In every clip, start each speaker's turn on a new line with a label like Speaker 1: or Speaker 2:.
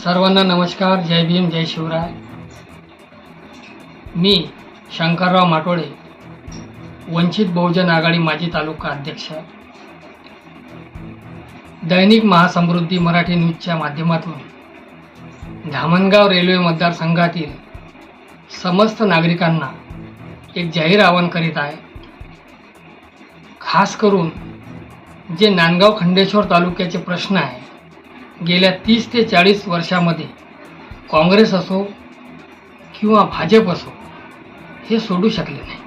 Speaker 1: सर्वांना नमस्कार. जय भीम, जय शिवराय. मी शंकरराव माटोळे, वंचित बहुजन आघाडी माजी तालुका अध्यक्ष. दैनिक महासमृद्धी मराठी न्यूजच्या माध्यमातून धामणगाव रेल्वे मतदारसंघातील समस्त नागरिकांना एक जाहीर आवाहन करीत आहे. खास करून जे नांदगाव खंडेश्वर तालुक्याचे प्रश्न आहे, गेल्या 30 ते 40 वर्षामध्ये काँग्रेस असो किंवा भाजप असो हे सोडू शकले नाही.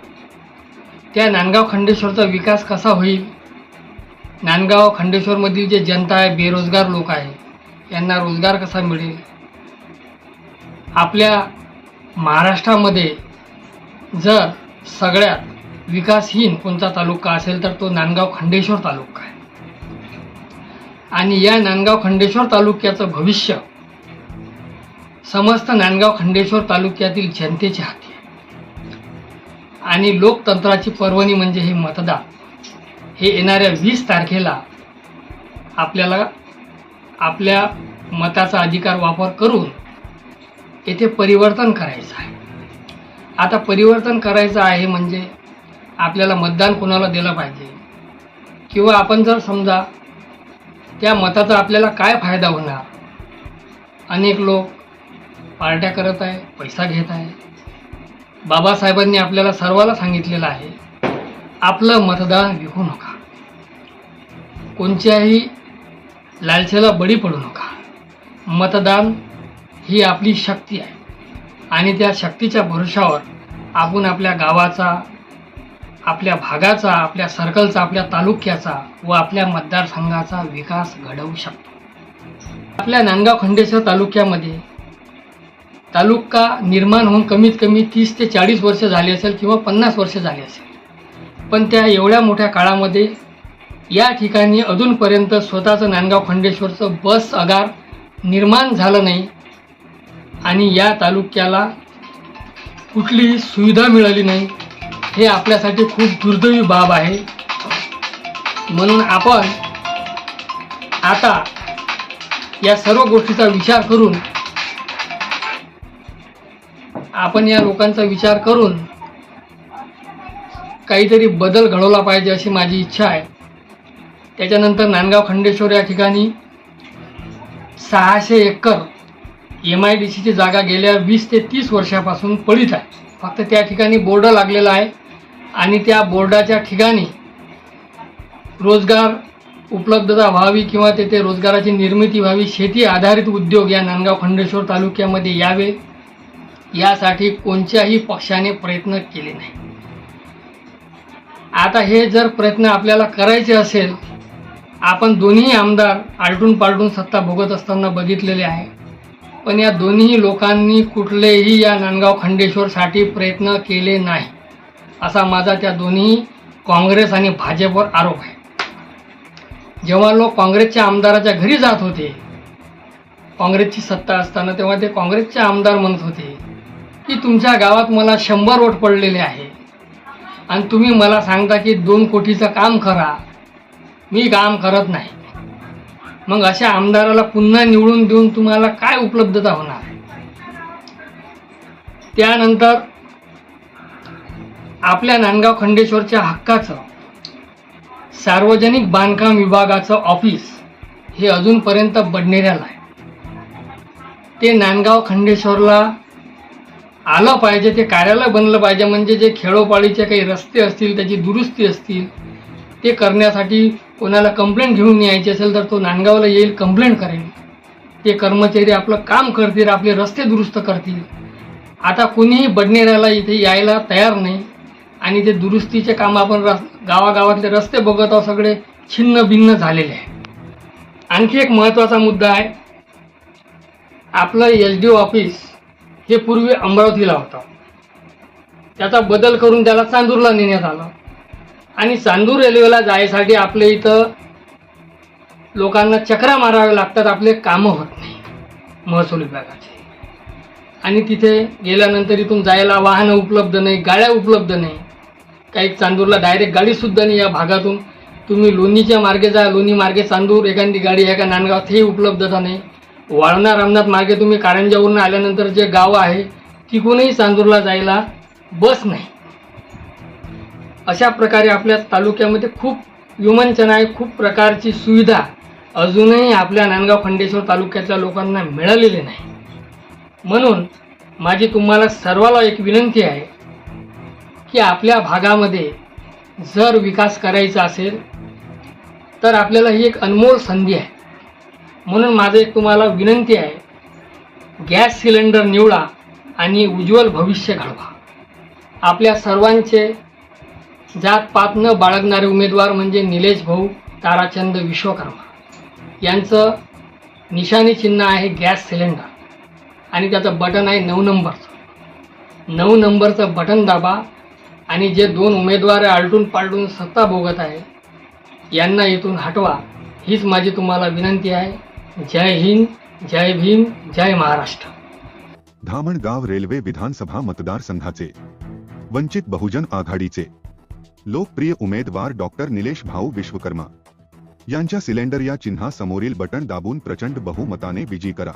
Speaker 1: त्या नांदगाव खंडेश्वरचा विकास कसा होईल, नांदगाव खंडेश्वरमधील जे जनता आहे, बेरोजगार लोक आहे, यांना रोजगार कसा मिळेल. आपल्या महाराष्ट्रामध्ये जर सगळ्यात विकासहीन कोणता तालुका असेल तर तो नांदगाव खंडेश्वर तालुका आहे. आणि या नांदगाव खंडेश्वर तालुक्याचं भविष्य समस्त नांदगाव खंडेश्वर तालुक्यातील जनतेच्या हाती आहे. आणि लोकतंत्राची पर्वणी म्हणजे हे मतदान. हे येणाऱ्या 20 तारखेला आपल्याला आपल्या मताचा अधिकार वापर करून येथे परिवर्तन करायचं आहे. आता परिवर्तन करायचं आहे म्हणजे आपल्याला मतदान कोणाला दिलं पाहिजे, किंवा आपण जर समजा त्या मताचा आपल्याला काय फायदा होणार. अनेक लोक पार्ट्या करत आहे, पैसा घेत आहे. बाबासाहेबांनी आपल्याला सर्वाला सांगितलेलं आहे, आपलं मतदान विकू नका, कोणत्याही लालसेला बळी पडू नका. मतदान ही आपली शक्ती आहे आणि त्या शक्तीच्या भरोशावर आपण आपल्या गावाचा, आपल्या भागाचा, आपल्या सर्कलचा, आपल्या तालुक्याचा व आपल्या मतदारसंघाचा विकास घडवू शकतो. आपल्या नांदगाव खंडेश्वर तालुक्यामध्ये तालुका निर्माण होऊन कमीत कमी 30 ते 40 वर्ष झाली असेल किंवा 50 वर्ष झाली असेल. पण त्या एवढ्या मोठ्या काळामध्ये या ठिकाणी अजूनपर्यंत स्वतःचं नांदगाव खंडेश्वरचं बस आगार निर्माण झालं नाही आणि या तालुक्याला कुठलीही सुविधा मिळाली नाही. हे आपल्यासाठी खूप दुर्दैवी बाब आहे. म्हणून आपण आता या सर्व गोष्टीचा विचार करून, आपण या लोकांचा विचार करून काहीतरी बदल घडवला पाहिजे अशी माझी इच्छा आहे. त्याच्यानंतर नांदगाव खंडेश्वर या ठिकाणी 600 एकर MIDCची जागा गेल्या 20 ते 30 वर्षापासून पडीत आहे. फक्त त्या ठिकाणी बोर्ड लागलेला आहे आणि त्या बोर्डाच्या ठिकाणी रोजगार उपलब्धता व्हावी किंवा तेथे रोजगाराची निर्मिती व्हावी, शेती आधारित उद्योग या नांदगाव खंडेश्वर तालुक्यामध्ये यावे, यासाठी कोणत्याही पक्षाने प्रयत्न केले नाही. आता हे जर प्रयत्न आपल्याला करायचे असेल, आपण दोन्ही आमदार आलटून पालटून सत्ता भोगत असताना बघितलेले आहे. पण या दोन्ही लोकांनी कुठलेही या नांदगाव खंडेश्वरसाठी प्रयत्न केले नाही असा माझा त्या दोन्ही काँग्रेस आणि भाजपवर आरोप आहे. जेव्हा लोक काँग्रेसच्या आमदाराच्या घरी जात होते, काँग्रेसची सत्ता असताना, तेव्हा ते काँग्रेसचे आमदार म्हणत होते की तुमच्या गावात मला 100 वोट पडलेले आहे आणि तुम्ही मला सांगता की 2 कोटीचं काम करा. मी काम करत नाही. मग अशा आमदाराला पुन्हा निवडून देऊन तुम्हाला काय उपलब्धता होणार. त्यानंतर आपल्या नांदगाव खंडेश्वरच्या हक्काचं सार्वजनिक बांधकाम विभागाचं ऑफिस हे अजूनपर्यंत बडनेऱ्याला आहे. ते नांदगाव खंडेश्वरला आलं पाहिजे, ते कार्यालय बनलं पाहिजे. म्हणजे जे खेडोपाडीचे काही रस्ते असतील, त्याची दुरुस्ती असतील, ते करण्यासाठी कोणाला कंप्लेंट घेऊन यायची असेल तर तो नांदगावला येईल, कंप्लेंट करेल. ते कर्मचारी आपलं काम करतील, आपले रस्ते दुरुस्त करतील. आता कोणीही बडनेऱ्याला इथे यायला तयार नाही आणि ते दुरुस्तीचे काम आपण गावागावातले रस्ते बघत आहोत, सगळे छिन्न भिन्न झालेले आहे. आणखी एक महत्त्वाचा मुद्दा आहे. आपलं SDO ऑफिस हे पूर्वी अमरावतीला होतं, त्याचा बदल करून त्याला चांदूरला नेण्यात आलं. आणि चांदूर रेल्वेला जायसाठी आपल्या इथं लोकांना चक्रा मारावे लागतात, आपले कामं होत नाही महसूल विभागाचे. आणि तिथे गेल्यानंतर इथून जायला वाहनं उपलब्ध नाही, गाड्या उपलब्ध नाही. काही चांदूरला डायरेक्ट गाडीसुद्धा नाही. या भागातून तुम्ही लोणीच्या मार्गे जा, लोणी मार्गे चांदूर, एखादी गाडी आहे का नांदगावात, हे उपलब्धता नाही. वाळना रामनाथ मार्गे तुम्ही कारंजावरून आल्यानंतर जे गाव आहे तिकूनही चांदूरला जायला बस नाही. अशा प्रकारे आपल्या तालुक्यामध्ये खूप विमंचन आहे, खूप प्रकारची सुविधा अजूनही आपल्या नांदगाव खंडेश्वर तालुक्यातल्या लोकांना मिळालेली नाही. म्हणून माझी तुम्हाला सर्वाला एक विनंती आहे की आपल्या भागामध्ये जर विकास करायचा असेल तर आपल्याला ही एक अनमोल संधी आहे. म्हणून माझं एक तुम्हाला विनंती आहे, गॅस सिलेंडर निवडा आणि उज्ज्वल भविष्य घडवा. आपल्या सर्वांचे जात पात न बाळगणारे उमेदवार म्हणजे निलेश भाऊ ताराचंद विश्वकर्मा यांचं निशाणी चिन्ह आहे गॅस सिलेंडर आणि त्याचं बटन आहे 9 नंबरचं. 9 नंबरचं बटन दाबा आणि जे 2 उमेदवार आलटून पालटून सत्ता भोगत आहे यांना इथून हटवा. हीच माझी तुम्हाला विनंती आहे. जय हिंद, जय भीम, जय महाराष्ट्र.
Speaker 2: धामणगाव रेल्वे विधानसभा मतदारसंघाचे वंचित बहुजन आघाडीचे लोकप्रिय उमेदवार डॉक्टर निलेश भाऊ विश्वकर्मा यांच्या सिलेंडर या चिन्हासमोरील बटन दाबून प्रचंड बहुमताने विजयी करा.